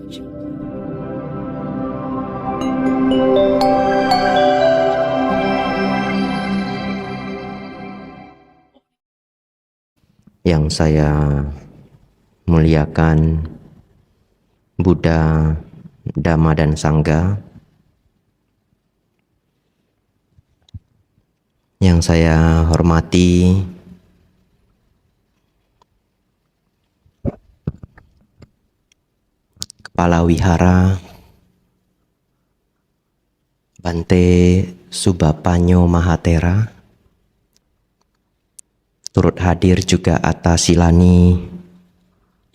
Yang saya muliakan Buddha, Dhamma dan Sangha, yang saya hormati Kepala Wihara Bante Subapanyo Mahatera, turut hadir juga Atta Silani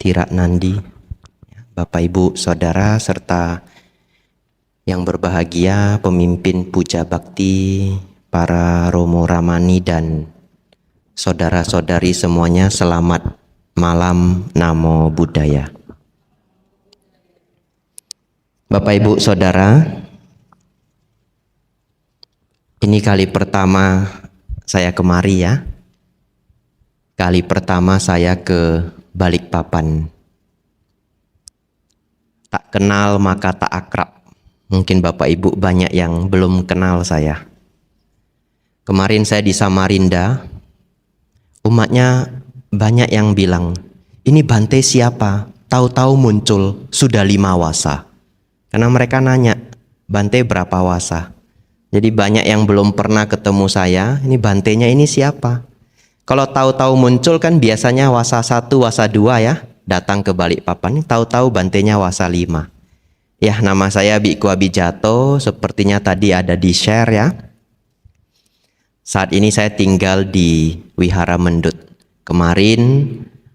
Tiraknandi, Bapak Ibu Saudara serta yang berbahagia pemimpin puja bakti, para Romo Ramani dan saudara-saudari semuanya, selamat malam, Namo Buddhaya. Bapak Ibu Saudara, ini kali pertama saya kemari ya. Kali pertama saya ke Balikpapan. Tak kenal maka tak akrab. Mungkin Bapak Ibu banyak yang belum kenal saya. Kemarin saya di Samarinda, umatnya banyak yang bilang, ini Bante siapa? Tahu-tahu muncul sudah 5 wasa. Karena mereka nanya, Bante berapa wasa? Jadi banyak yang belum pernah ketemu saya, ini Bantenya ini siapa? Kalau tahu-tahu muncul kan biasanya wasa 1, wasa 2 ya, datang ke Balikpapan, tahu-tahu Bantenya wasa 5. Ya, nama saya Biku Abijato, sepertinya tadi ada di share ya. Saat ini saya tinggal di Wihara Mendut. Kemarin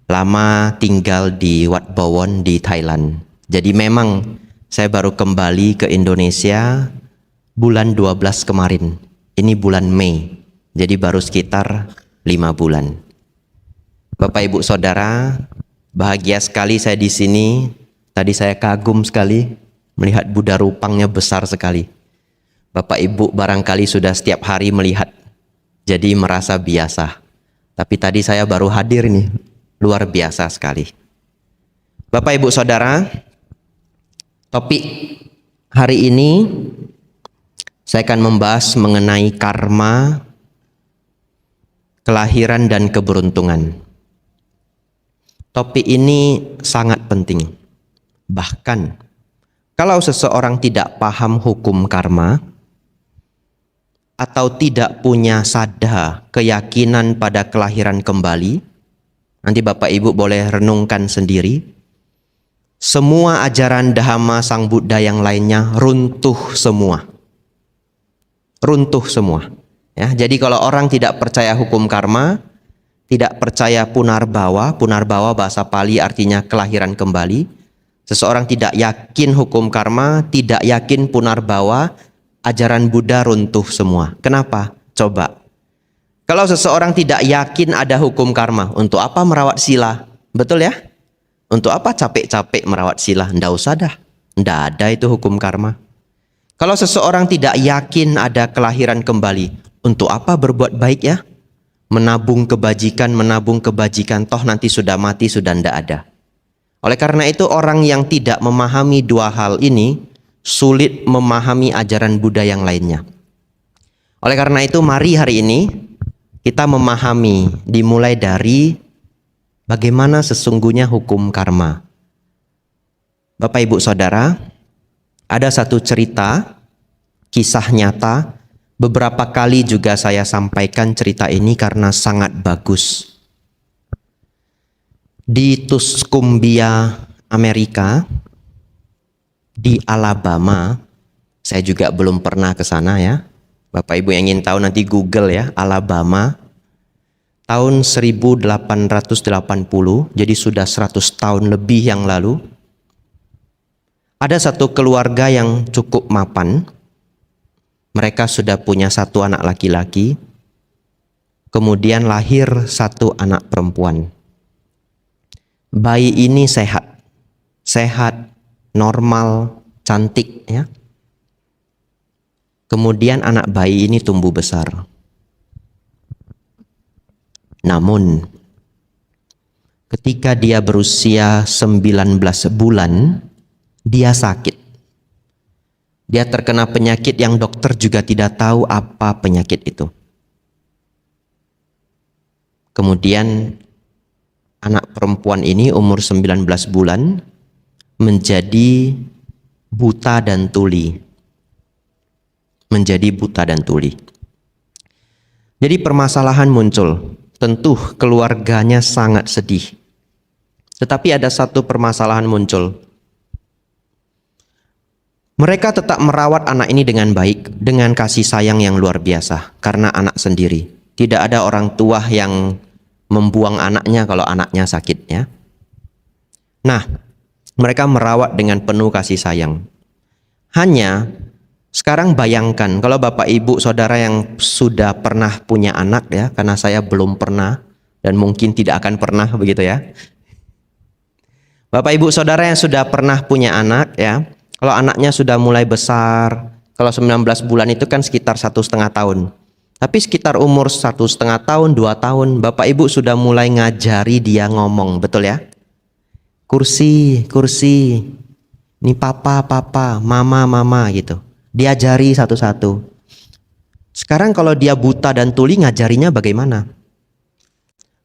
lama tinggal di Wat Bowon di Thailand. Jadi memang saya baru kembali ke Indonesia bulan 12 kemarin. Ini bulan Mei. Jadi baru sekitar 5 bulan. Bapak Ibu Saudara, bahagia sekali saya di sini. Tadi saya kagum sekali melihat Buddha rupangnya besar sekali. Bapak Ibu barangkali sudah setiap hari melihat, jadi merasa biasa. Tapi tadi saya baru hadir nih, luar biasa sekali. Bapak Ibu Saudara, topik hari ini saya akan membahas mengenai karma, kelahiran dan keberuntungan. Topik ini sangat penting. Bahkan kalau seseorang tidak paham hukum karma atau tidak punya sadha, keyakinan pada kelahiran kembali, nanti Bapak Ibu boleh renungkan sendiri. Semua ajaran Dhamma Sang Buddha yang lainnya runtuh semua. Runtuh semua. Ya, jadi kalau orang tidak percaya hukum karma, tidak percaya punarbawa, punarbawa bahasa Pali artinya kelahiran kembali. Seseorang tidak yakin hukum karma, tidak yakin punarbawa, ajaran Buddha runtuh semua. Kenapa? Coba. Kalau seseorang tidak yakin ada hukum karma, untuk apa merawat sila? Betul ya? Untuk apa capek-capek merawat sila? Nggak usah dah. Nggak ada itu hukum karma. Kalau seseorang tidak yakin ada kelahiran kembali, untuk apa berbuat baik ya? Menabung kebajikan, toh nanti sudah mati, sudah ndak ada. Oleh karena itu orang yang tidak memahami dua hal ini, sulit memahami ajaran Buddha yang lainnya. Oleh karena itu mari hari ini kita memahami, dimulai dari bagaimana sesungguhnya hukum karma. Bapak Ibu Saudara, ada satu cerita, kisah nyata. Beberapa kali juga saya sampaikan cerita ini karena sangat bagus. Di Tuscumbia, Amerika, di Alabama, saya juga belum pernah ke sana ya. Bapak Ibu yang ingin tahu nanti Google ya, Alabama. Tahun 1880, jadi sudah 100 tahun lebih yang lalu. Ada satu keluarga yang cukup mapan. Mereka sudah punya 1 anak laki-laki, kemudian lahir 1 anak perempuan. Bayi ini sehat, normal, cantik ya. Kemudian anak bayi ini tumbuh besar. Namun, ketika dia berusia 19 bulan, dia sakit. Dia terkena penyakit yang dokter juga tidak tahu apa penyakit itu. Kemudian anak perempuan ini umur 19 bulan menjadi buta dan tuli. Menjadi buta dan tuli. Jadi permasalahan muncul. Tentu keluarganya sangat sedih. Tetapi ada satu permasalahan muncul. Mereka tetap merawat anak ini dengan baik, dengan kasih sayang yang luar biasa, karena anak sendiri. Tidak ada orang tua yang membuang anaknya kalau anaknya sakit, ya. Nah, mereka merawat dengan penuh kasih sayang. Hanya sekarang bayangkan kalau Bapak Ibu Saudara yang sudah pernah punya anak, ya, karena saya belum pernah dan mungkin tidak akan pernah, begitu ya. Bapak Ibu Saudara yang sudah pernah punya anak, ya, kalau anaknya sudah mulai besar, kalau 19 bulan itu kan sekitar 1,5 tahun. Tapi sekitar umur 1,5 tahun, 2 tahun, Bapak Ibu sudah mulai ngajari dia ngomong, betul ya? Kursi, kursi, ini papa, papa, mama, mama gitu. Diajari satu-satu. Sekarang kalau dia buta dan tuli, ngajarinya bagaimana?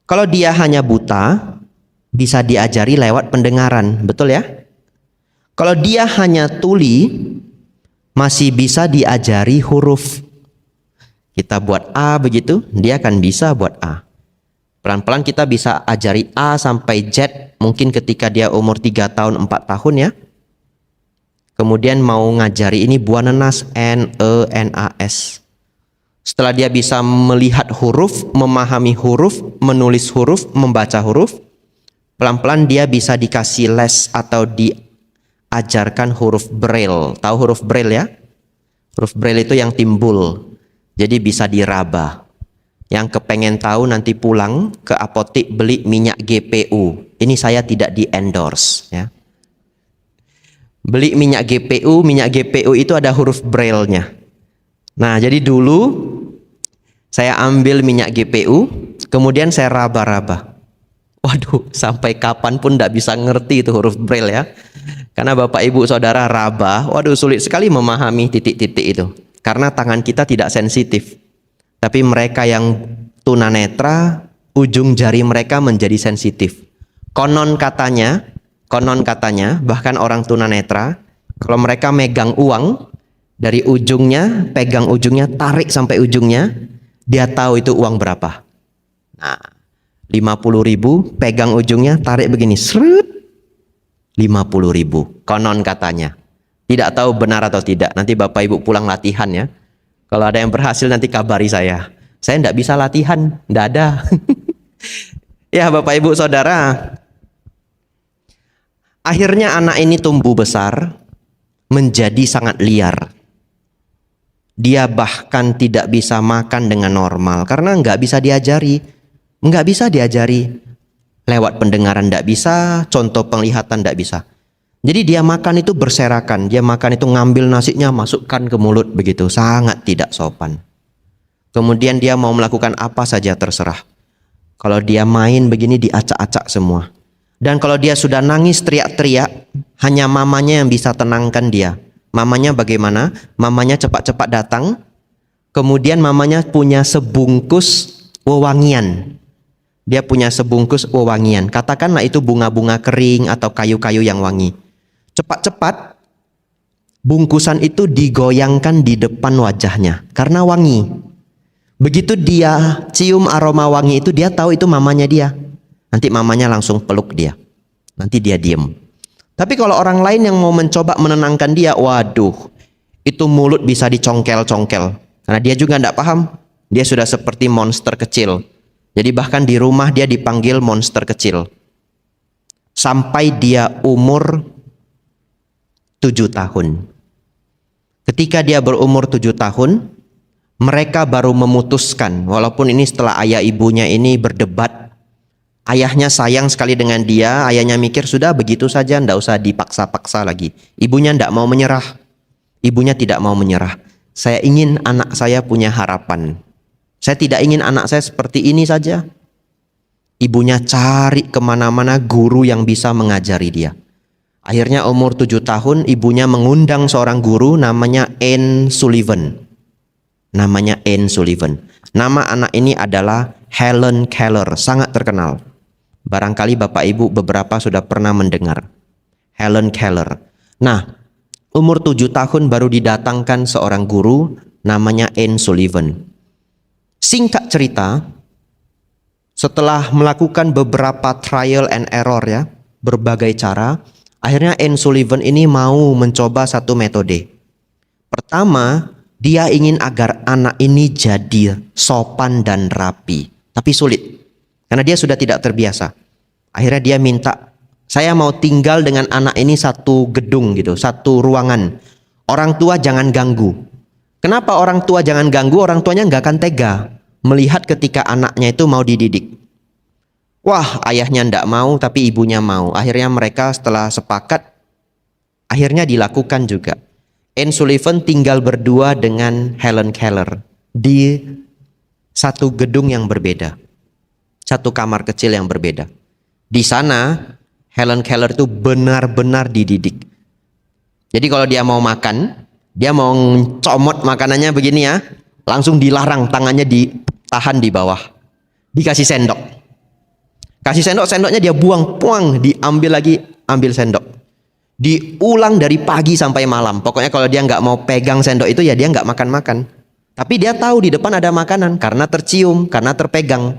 Kalau dia hanya buta, bisa diajari lewat pendengaran, betul ya? Kalau dia hanya tuli, masih bisa diajari huruf. Kita buat A begitu, dia akan bisa buat A. Pelan-pelan kita bisa ajari A sampai Z, mungkin ketika dia umur 3 tahun, 4 tahun ya. Kemudian mau ngajari ini buah nanas, N, E, N, A, S. Setelah dia bisa melihat huruf, memahami huruf, menulis huruf, membaca huruf, pelan-pelan dia bisa dikasih les atau diajarkan huruf braille. Tahu huruf braille ya? Huruf braille itu yang timbul. Jadi bisa diraba. Yang kepengen tahu nanti pulang ke apotik beli minyak GPU. Ini saya tidak di endorse ya. Beli minyak GPU itu ada huruf braille-nya. Nah, jadi dulu saya ambil minyak GPU, kemudian saya raba-raba. Waduh, sampai kapan pun tidak bisa ngerti itu huruf braille ya. Karena Bapak Ibu Saudara raba, waduh sulit sekali memahami titik-titik itu. Karena tangan kita tidak sensitif. Tapi mereka yang tunanetra, ujung jari mereka menjadi sensitif. Konon katanya, bahkan orang tunanetra, kalau mereka megang uang, dari ujungnya, pegang ujungnya, tarik sampai ujungnya, dia tahu itu uang berapa. Nah, 50.000, pegang ujungnya, tarik begini, seret, 50.000, konon katanya. Tidak tahu benar atau tidak, nanti Bapak Ibu pulang latihan ya. Kalau ada yang berhasil nanti kabari saya. Saya tidak bisa latihan, tidak ada. Ya Bapak Ibu Saudara, akhirnya anak ini tumbuh besar, menjadi sangat liar. Dia bahkan tidak bisa makan dengan normal, karena nggak bisa diajari. Nggak bisa diajari. Lewat pendengaran nggak bisa, contoh penglihatan nggak bisa. Jadi dia makan itu berserakan, dia makan itu ngambil nasinya masukkan ke mulut begitu, sangat tidak sopan. Kemudian dia mau melakukan apa saja terserah. Kalau dia main begini diacak-acak semua. Dan kalau dia sudah nangis teriak-teriak, hanya mamanya yang bisa tenangkan dia. Mamanya bagaimana? Mamanya cepat-cepat datang. Kemudian mamanya punya sebungkus wewangian. Dia punya sebungkus wewangian. Katakanlah itu bunga-bunga kering atau kayu-kayu yang wangi. Cepat-cepat bungkusan itu digoyangkan di depan wajahnya karena wangi. Begitu dia cium aroma wangi itu, dia tahu itu mamanya dia. Nanti mamanya langsung peluk dia. Nanti dia diem. Tapi kalau orang lain yang mau mencoba menenangkan dia, waduh, itu mulut bisa dicongkel-congkel. Karena dia juga tidak paham. Dia sudah seperti monster kecil. Jadi bahkan di rumah dia dipanggil monster kecil. Sampai dia umur 7 tahun. Ketika dia berumur 7 tahun, mereka baru memutuskan, walaupun ini setelah ayah ibunya ini berdebat. Ayahnya sayang sekali dengan dia, ayahnya mikir sudah begitu saja, ndak usah dipaksa-paksa lagi. Ibunya ndak mau menyerah. Ibunya tidak mau menyerah. Saya ingin anak saya punya harapan. Saya tidak ingin anak saya seperti ini saja. Ibunya cari kemana-mana guru yang bisa mengajari dia. Akhirnya umur 7 tahun ibunya mengundang seorang guru namanya Anne Sullivan. Namanya Anne Sullivan. Nama anak ini adalah Helen Keller, sangat terkenal. Barangkali Bapak Ibu beberapa sudah pernah mendengar. Helen Keller. Nah, umur 7 tahun baru didatangkan seorang guru namanya Anne Sullivan. Singkat cerita, setelah melakukan beberapa trial and error ya, berbagai cara, akhirnya Anne Sullivan ini mau mencoba satu metode. Pertama, dia ingin agar anak ini jadi sopan dan rapi. Tapi sulit, karena dia sudah tidak terbiasa. Akhirnya dia minta, saya mau tinggal dengan anak ini satu gedung gitu, satu ruangan. Orang tua jangan ganggu. Kenapa orang tua jangan ganggu? Orang tuanya nggak akan tega melihat ketika anaknya itu mau dididik. Wah, ayahnya ndak mau, tapi ibunya mau. Akhirnya mereka setelah sepakat, akhirnya dilakukan juga. Anne Sullivan tinggal berdua dengan Helen Keller di satu gedung yang berbeda, satu kamar kecil yang berbeda. Di sana, Helen Keller itu benar-benar dididik. Jadi kalau dia mau makan, dia mau comot makanannya begini ya, langsung dilarang, tangannya ditahan di bawah, dikasih sendok. Kasih sendok, sendoknya dia buang, puang, diambil lagi, ambil sendok. Diulang dari pagi sampai malam. Pokoknya kalau dia nggak mau pegang sendok itu ya dia nggak makan-makan. Tapi dia tahu di depan ada makanan karena tercium, karena terpegang.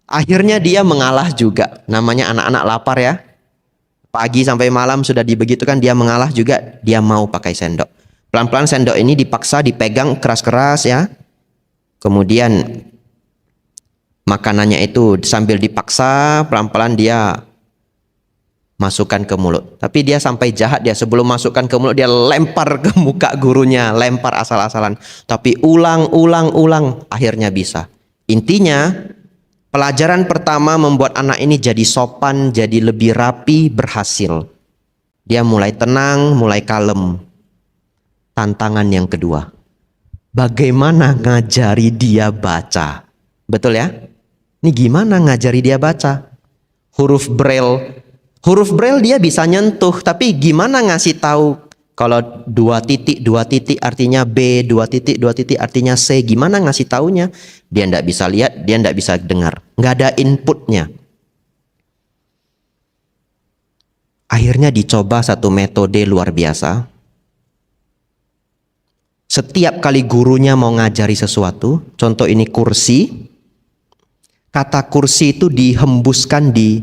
Akhirnya dia mengalah juga. Namanya anak-anak lapar ya. Pagi sampai malam sudah dibegitukan, dia mengalah juga. Dia mau pakai sendok. Pelan-pelan sendok ini dipaksa dipegang keras-keras ya. Kemudian makanannya itu sambil dipaksa pelan-pelan dia masukkan ke mulut. Tapi dia sampai jahat, dia sebelum masukkan ke mulut dia lempar ke muka gurunya, lempar asal-asalan. Tapi ulang, akhirnya bisa. Intinya pelajaran pertama membuat anak ini jadi sopan, jadi lebih rapi, berhasil. Dia mulai tenang, mulai kalem. Tantangan yang kedua, bagaimana ngajari dia baca? Betul ya? Ini gimana ngajari dia baca? Huruf Braille dia bisa nyentuh, tapi gimana ngasih tahu kalau 2 titik artinya B, 2 titik artinya C? Gimana ngasih taunya? Dia ndak bisa lihat, dia ndak bisa dengar, nggak ada inputnya. Akhirnya dicoba satu metode luar biasa. Setiap kali gurunya mau ngajari sesuatu, contoh ini kursi, kata kursi itu dihembuskan di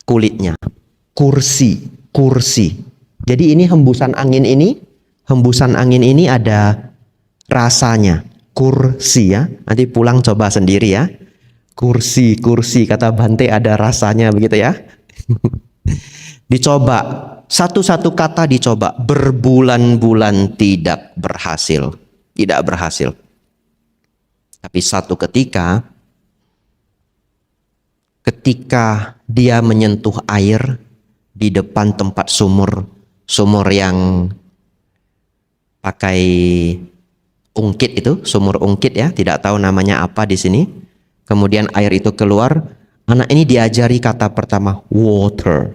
kulitnya. Kursi. Jadi ini hembusan angin ini ada rasanya. Kursi ya. Nanti pulang coba sendiri ya. Kursi, kata Bante ada rasanya begitu ya. Dicoba, satu-satu kata dicoba, berbulan-bulan tidak berhasil. Tapi satu ketika dia menyentuh air di depan tempat sumur yang pakai ungkit itu, sumur ungkit ya, tidak tahu namanya apa di sini. Kemudian air itu keluar, anak ini diajari kata pertama water,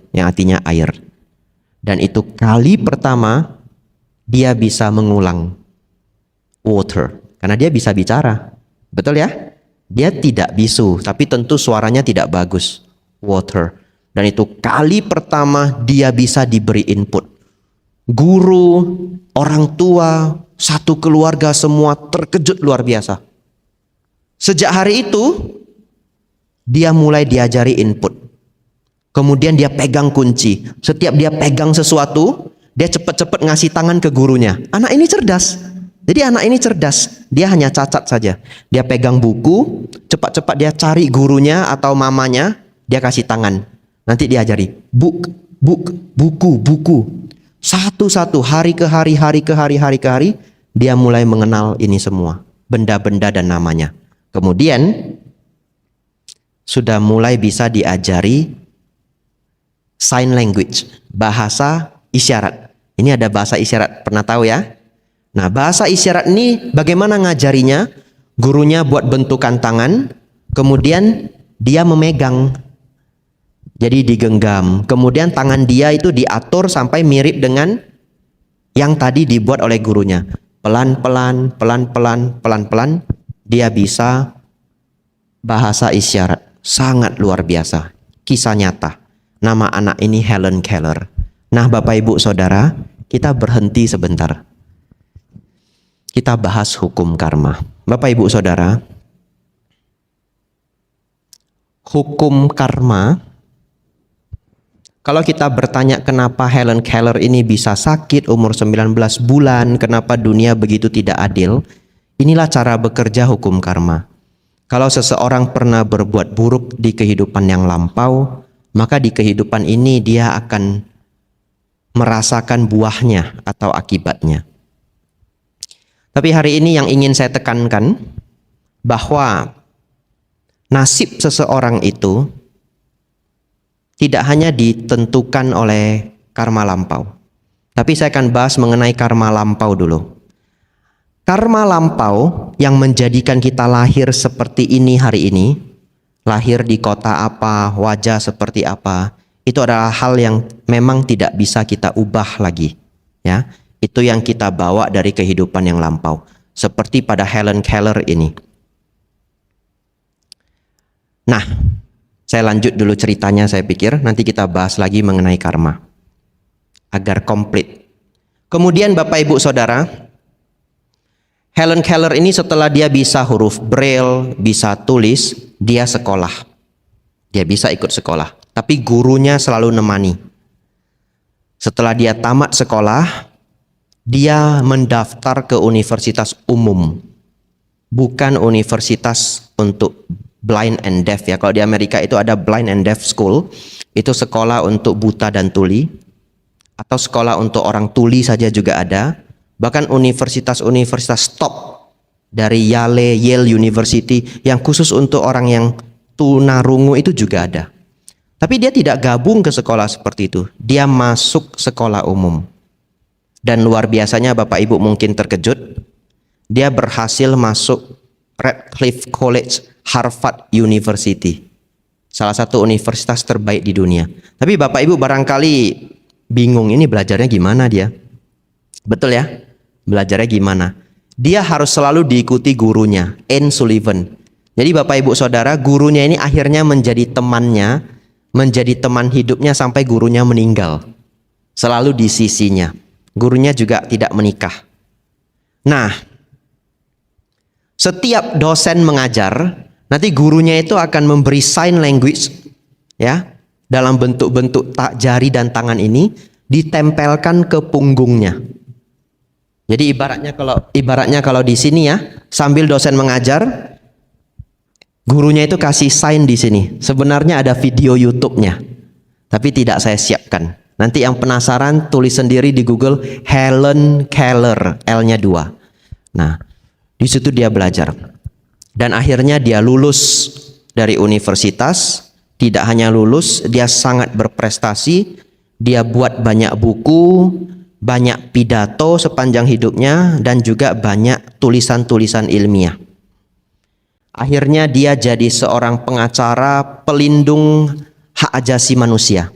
yang artinya air. Dan itu kali pertama dia bisa mengulang water, karena dia bisa bicara. Betul ya? Dia tidak bisu, tapi tentu suaranya tidak bagus. Water. Dan itu kali pertama dia bisa diberi input. Guru, orang tua, satu keluarga semua terkejut luar biasa. Sejak hari itu, dia mulai diajari input. Kemudian dia pegang kunci. Setiap dia pegang sesuatu, dia cepat-cepat ngasih tangan ke gurunya. Anak ini cerdas. Jadi anak ini cerdas, dia hanya cacat saja. Dia pegang buku, cepat-cepat dia cari gurunya atau mamanya, dia kasih tangan. Nanti dia ajari, buku. Satu-satu, hari ke hari, dia mulai mengenal ini semua. Benda-benda dan namanya. Kemudian, sudah mulai bisa diajari sign language, bahasa isyarat. Ini ada bahasa isyarat, pernah tahu ya? Nah, bahasa isyarat ini bagaimana ngajarinya? Gurunya buat bentukan tangan, kemudian dia memegang. Jadi digenggam. Kemudian tangan dia itu diatur sampai mirip dengan yang tadi dibuat oleh gurunya. Pelan-pelan, pelan-pelan, pelan-pelan dia bisa bahasa isyarat. Sangat luar biasa. Kisah nyata. Nama anak ini Helen Keller. Nah, Bapak Ibu Saudara, kita berhenti sebentar. Kita bahas hukum karma. Bapak Ibu Saudara, hukum karma, kalau kita bertanya kenapa Helen Keller ini bisa sakit umur 19 bulan, kenapa dunia begitu tidak adil, inilah cara bekerja hukum karma. Kalau seseorang pernah berbuat buruk di kehidupan yang lampau, maka di kehidupan ini dia akan merasakan buahnya atau akibatnya. Tapi hari ini yang ingin saya tekankan, bahwa nasib seseorang itu tidak hanya ditentukan oleh karma lampau. Tapi saya akan bahas mengenai karma lampau dulu. Karma lampau yang menjadikan kita lahir seperti ini hari ini, lahir di kota apa, wajah seperti apa, itu adalah hal yang memang tidak bisa kita ubah lagi. Ya, itu yang kita bawa dari kehidupan yang lampau. Seperti pada Helen Keller ini. Nah, saya lanjut dulu ceritanya, saya pikir nanti kita bahas lagi mengenai karma agar komplit. Kemudian Bapak Ibu Saudara, Helen Keller ini setelah dia bisa huruf Braille, bisa tulis, dia sekolah. Dia bisa ikut sekolah, tapi gurunya selalu nemani. Setelah dia tamat sekolah, dia mendaftar ke universitas umum, bukan universitas untuk blind and deaf ya. Kalau di Amerika itu ada blind and deaf school, itu sekolah untuk buta dan tuli, atau sekolah untuk orang tuli saja juga ada. Bahkan universitas-universitas top dari Yale University yang khusus untuk orang yang tunarungu itu juga ada. Tapi dia tidak gabung ke sekolah seperti itu. Dia masuk sekolah umum. Dan luar biasanya Bapak Ibu mungkin terkejut, dia berhasil masuk Radcliffe College, Harvard University. Salah satu universitas terbaik di dunia. Tapi Bapak Ibu barangkali bingung, ini belajarnya gimana dia? Betul ya? Belajarnya gimana? Dia harus selalu diikuti gurunya, Anne Sullivan. Jadi Bapak Ibu Saudara, gurunya ini akhirnya menjadi temannya, menjadi teman hidupnya sampai gurunya meninggal. Selalu di sisinya. Gurunya juga tidak menikah. Nah, setiap dosen mengajar, nanti gurunya itu akan memberi sign language ya, dalam bentuk-bentuk jari dan tangan ini ditempelkan ke punggungnya. Jadi ibaratnya kalau di sini ya, sambil dosen mengajar, gurunya itu kasih sign di sini. Sebenarnya ada video YouTube-nya, tapi tidak saya siapkan. Nanti yang penasaran tulis sendiri di Google Helen Keller, L-nya 2. Nah, di situ dia belajar. Dan akhirnya dia lulus dari universitas. Tidak hanya lulus, dia sangat berprestasi. Dia buat banyak buku, banyak pidato sepanjang hidupnya, dan juga banyak tulisan-tulisan ilmiah. Akhirnya dia jadi seorang pengacara pelindung hak asasi manusia.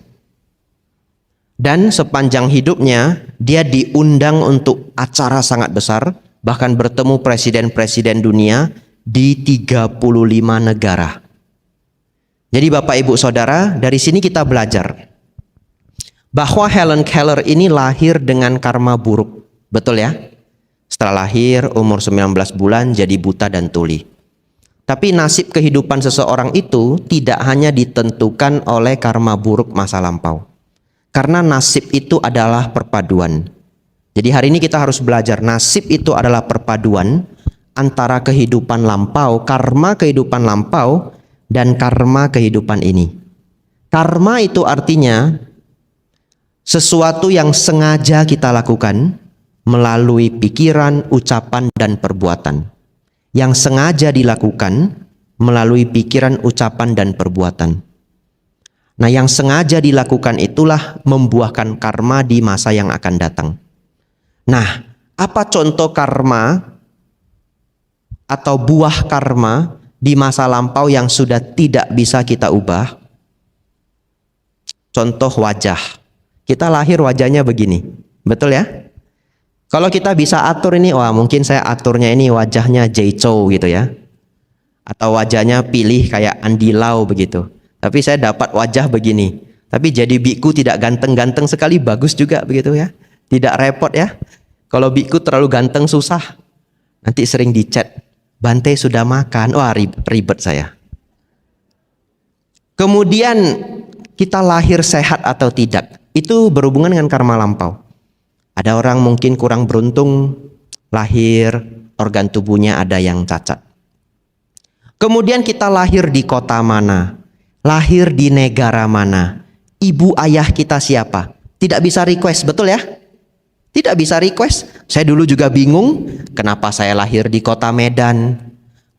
Dan sepanjang hidupnya dia diundang untuk acara sangat besar, bahkan bertemu presiden-presiden dunia di 35 negara. Jadi Bapak Ibu Saudara, dari sini kita belajar bahwa Helen Keller ini lahir dengan karma buruk. Betul ya? Setelah lahir umur 19 bulan jadi buta dan tuli. Tapi nasib kehidupan seseorang itu tidak hanya ditentukan oleh karma buruk masa lampau. Karena nasib itu adalah perpaduan. Jadi hari ini kita harus belajar nasib itu adalah perpaduan antara kehidupan lampau, karma kehidupan lampau, dan karma kehidupan ini. Karma itu artinya sesuatu yang sengaja kita lakukan melalui pikiran, ucapan, dan perbuatan. Yang sengaja dilakukan melalui pikiran, ucapan, dan perbuatan. Nah, yang sengaja dilakukan itulah membuahkan karma di masa yang akan datang. Nah, apa contoh karma atau buah karma di masa lampau yang sudah tidak bisa kita ubah? contoh wajah. Kita lahir wajahnya begini, betul ya? Kalau kita bisa atur ini, wah mungkin saya aturnya ini wajahnya Jay Chou gitu ya. Atau wajahnya pilih kayak Andy Lau begitu. Tapi saya dapat wajah begini. Tapi jadi biku tidak ganteng-ganteng sekali, bagus juga begitu ya. Tidak repot ya. Kalau biku terlalu ganteng susah. Nanti sering dichat, Bante sudah makan. Wah ribet saya. Kemudian kita lahir sehat atau tidak, itu berhubungan dengan karma lampau. Ada orang mungkin kurang beruntung, lahir organ tubuhnya ada yang cacat. Kemudian kita lahir di kota mana, lahir di negara mana, ibu ayah kita siapa, tidak bisa request, betul ya? Tidak bisa request. Saya dulu juga bingung, kenapa saya lahir di kota Medan,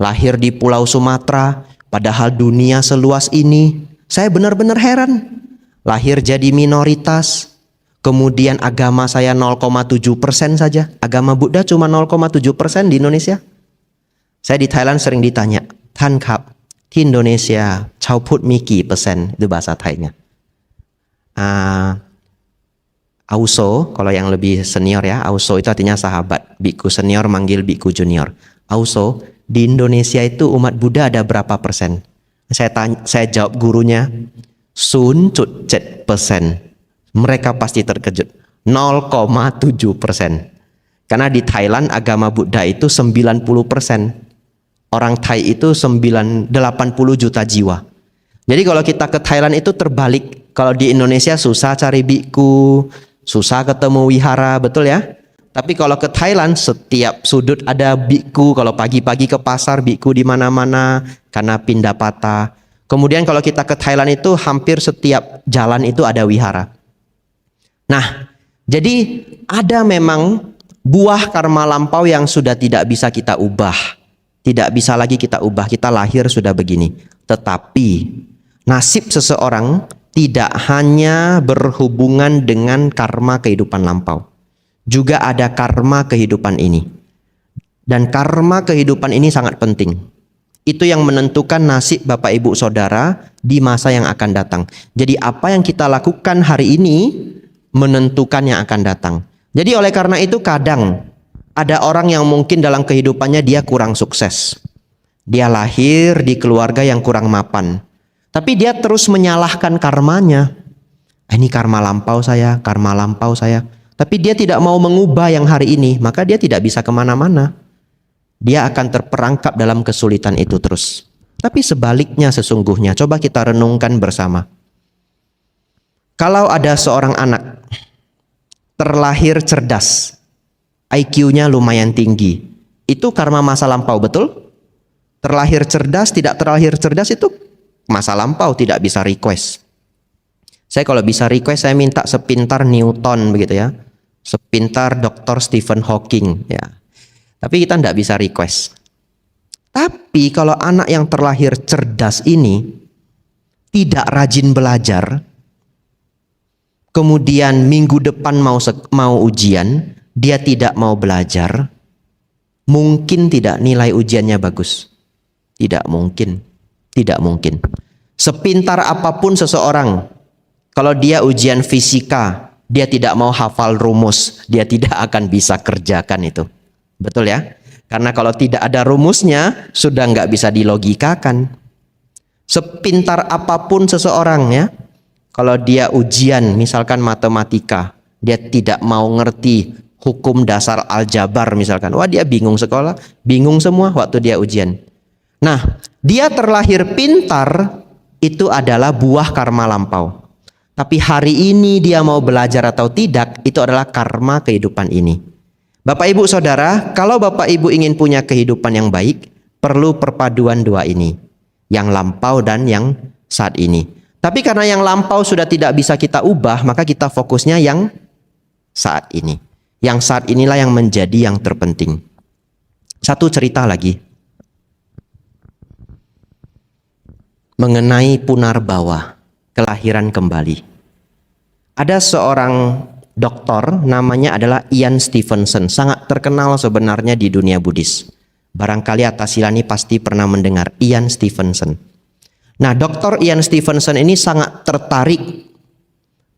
lahir di Pulau Sumatera, padahal dunia seluas ini. Saya benar-benar heran. Lahir jadi minoritas, kemudian agama saya 0,7% saja. Agama Buddha cuma 0,7% di Indonesia. Saya di Thailand sering ditanya, Tan Kap, di Indonesia, Chao Put miกี่%? Itu bahasa Thainya. Auso, kalau yang lebih senior ya, Auso itu artinya sahabat. Biku senior manggil biku junior. Auso, di Indonesia itu umat Buddha ada berapa persen? Saya jawab gurunya, 0,7%. Mereka pasti terkejut. 0,7%. Karena di Thailand agama Buddha itu 90%. Orang Thai itu 80 juta jiwa. Jadi kalau kita ke Thailand itu terbalik. Kalau di Indonesia susah cari biku, susah ketemu wihara, betul ya? Tapi kalau ke Thailand setiap sudut ada biku. Kalau pagi-pagi ke pasar biku di mana-mana karena pindah patah. Kemudian kalau kita ke Thailand itu hampir setiap jalan itu ada wihara. Nah, jadi ada memang buah karma lampau yang sudah tidak bisa kita ubah. Tidak bisa lagi kita ubah, kita lahir sudah begini. Tetapi nasib seseorang tidak hanya berhubungan dengan karma kehidupan lampau. Juga ada karma kehidupan ini. Dan karma kehidupan ini sangat penting. Itu yang menentukan nasib Bapak Ibu Saudara di masa yang akan datang. Jadi apa yang kita lakukan hari ini menentukan yang akan datang. Jadi oleh karena itu kadang ada orang yang mungkin dalam kehidupannya dia kurang sukses. Dia lahir di keluarga yang kurang mapan. Tapi dia terus menyalahkan karmanya. Ini karma lampau saya, karma lampau saya. Tapi dia tidak mau mengubah yang hari ini, maka dia tidak bisa kemana-mana. Dia akan terperangkap dalam kesulitan itu terus. Tapi sebaliknya sesungguhnya, coba kita renungkan bersama. Kalau ada seorang anak terlahir cerdas, IQ-nya lumayan tinggi, itu karma masa lampau, betul? Terlahir cerdas, tidak terlahir cerdas itu masa lampau, tidak bisa request. Saya kalau bisa request, saya minta sepintar Newton begitu ya, sepintar Dr. Stephen Hawking ya. Tapi kita tidak bisa request. Tapi kalau anak yang terlahir cerdas ini tidak rajin belajar, kemudian minggu depan mau ujian, dia tidak mau belajar, mungkin tidak nilai ujiannya bagus. Tidak mungkin. Tidak mungkin. Sepintar apapun seseorang, kalau dia ujian fisika, dia tidak mau hafal rumus, dia tidak akan bisa kerjakan itu. Betul ya? Karena kalau tidak ada rumusnya, sudah nggak bisa dilogikakan. Sepintar apapun seseorang ya, kalau dia ujian, misalkan matematika, dia tidak mau ngerti hukum dasar aljabar misalkan. Wah, dia bingung sekolah, bingung semua waktu dia ujian. Nah, dia terlahir pintar, itu adalah buah karma lampau. Tapi hari ini dia mau belajar atau tidak, itu adalah karma kehidupan ini. Bapak Ibu Saudara, kalau Bapak Ibu ingin punya kehidupan yang baik, perlu perpaduan dua ini. Yang lampau dan yang saat ini. Tapi karena yang lampau sudah tidak bisa kita ubah, maka kita fokusnya yang saat ini. Yang saat inilah yang menjadi yang terpenting. Satu cerita lagi. Mengenai Punarbawa, kelahiran kembali. Ada seorang doktor, namanya adalah Ian Stevenson. Sangat terkenal sebenarnya di dunia Buddhis. Barangkali atas Silani pasti pernah mendengar Ian Stevenson. Nah, Dr. Ian Stevenson ini sangat tertarik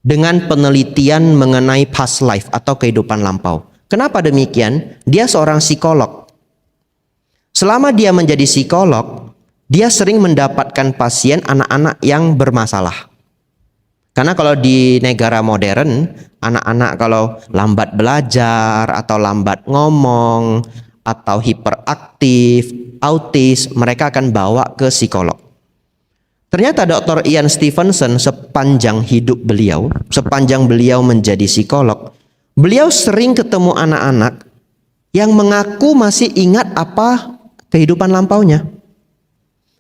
dengan penelitian mengenai past life atau kehidupan lampau. Kenapa demikian? Dia seorang psikolog. Selama dia menjadi psikolog, dia sering mendapatkan pasien anak-anak yang bermasalah. Karena kalau di negara modern, anak-anak kalau lambat belajar atau lambat ngomong atau hiperaktif, autis, mereka akan bawa ke psikolog. Ternyata Dr. Ian Stevenson sepanjang hidup beliau, sepanjang beliau menjadi psikolog, beliau sering ketemu anak-anak yang mengaku masih ingat apa kehidupan lampaunya.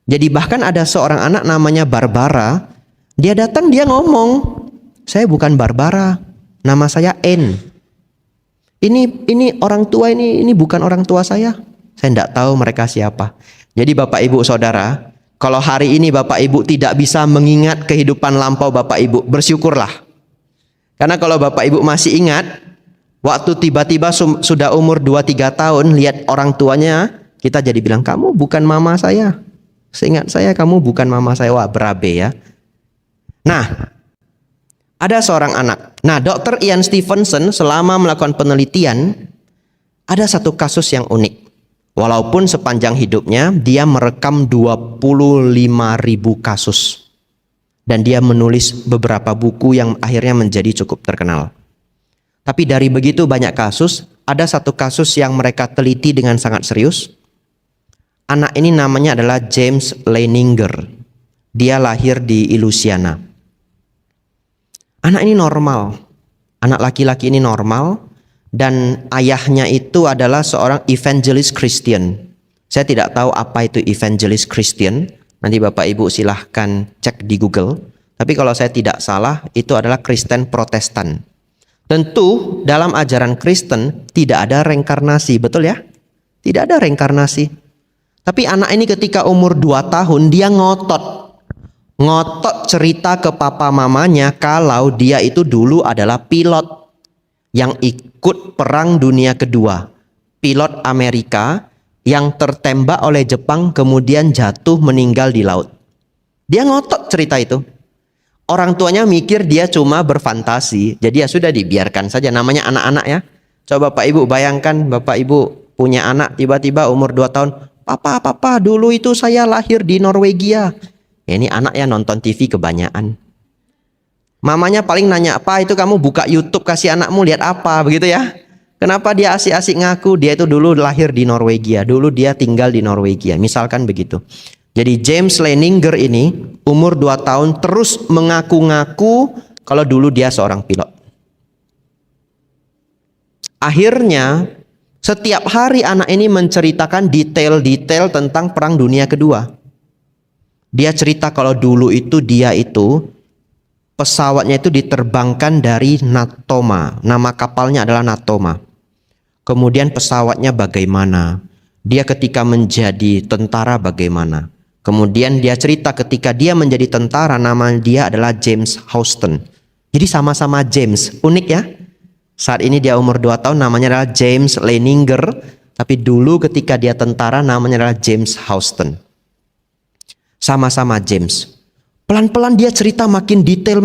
Jadi bahkan ada seorang anak namanya Barbara, dia datang dia ngomong, saya bukan Barbara, nama saya N. Ini orang tua ini bukan orang tua saya tidak tahu mereka siapa. Jadi Bapak Ibu Saudara, kalau hari ini Bapak Ibu tidak bisa mengingat kehidupan lampau Bapak Ibu, bersyukurlah. Karena kalau Bapak Ibu masih ingat, waktu tiba-tiba sudah umur 2-3 tahun, lihat orang tuanya, kita jadi bilang, kamu bukan mama saya. Seingat saya kamu bukan mama saya. Wah, berabe ya. Nah, ada seorang anak. Nah, Dr. Ian Stevenson selama melakukan penelitian, ada satu kasus yang unik. Walaupun sepanjang hidupnya, dia merekam 25.000 kasus. Dan dia menulis beberapa buku yang akhirnya menjadi cukup terkenal. Tapi dari begitu banyak kasus, ada satu kasus yang mereka teliti dengan sangat serius. Anak ini namanya adalah James Leininger. Dia lahir di Louisiana. Anak ini normal. Anak laki-laki ini normal. Dan ayahnya itu adalah seorang evangelist Christian. Saya tidak tahu apa itu evangelist Christian. Nanti Bapak Ibu silahkan cek di Google. Tapi kalau saya tidak salah, itu adalah Kristen Protestan. Tentu dalam ajaran Kristen tidak ada reinkarnasi, betul ya? Tidak ada reinkarnasi. Tapi anak ini ketika umur 2 tahun, dia ngotot cerita ke papa mamanya kalau dia itu dulu adalah pilot yang ikut perang dunia kedua. Pilot Amerika yang tertembak oleh Jepang kemudian jatuh meninggal di laut. Dia ngotot cerita itu. Orang tuanya mikir dia cuma berfantasi. Jadi ya sudah dibiarkan saja, namanya anak-anak ya. Coba Bapak Ibu bayangkan, Bapak Ibu punya anak tiba-tiba umur 2 tahun. Papa, dulu itu saya lahir di Norwegia. Ya, ini anak ya nonton TV kebanyakan. Mamanya paling nanya, apa itu kamu buka YouTube kasih anakmu lihat apa, begitu ya. Kenapa dia asik-asik ngaku dia itu dulu lahir di Norwegia, dulu dia tinggal di Norwegia, misalkan begitu. Jadi James Leininger ini umur 2 tahun terus mengaku-ngaku kalau dulu dia seorang pilot. Akhirnya setiap hari anak ini menceritakan detail-detail tentang Perang Dunia Kedua. Dia cerita kalau dulu itu dia itu pesawatnya itu diterbangkan dari Natoma. Nama kapalnya adalah Natoma. Kemudian pesawatnya bagaimana? Dia ketika menjadi tentara bagaimana? Kemudian dia cerita ketika dia menjadi tentara, nama dia adalah James Houston. Jadi sama-sama James. Unik ya? Saat ini dia umur 2 tahun, namanya adalah James Leininger. Tapi dulu ketika dia tentara, namanya adalah James Houston. Sama-sama James. Pelan-pelan dia cerita makin detail.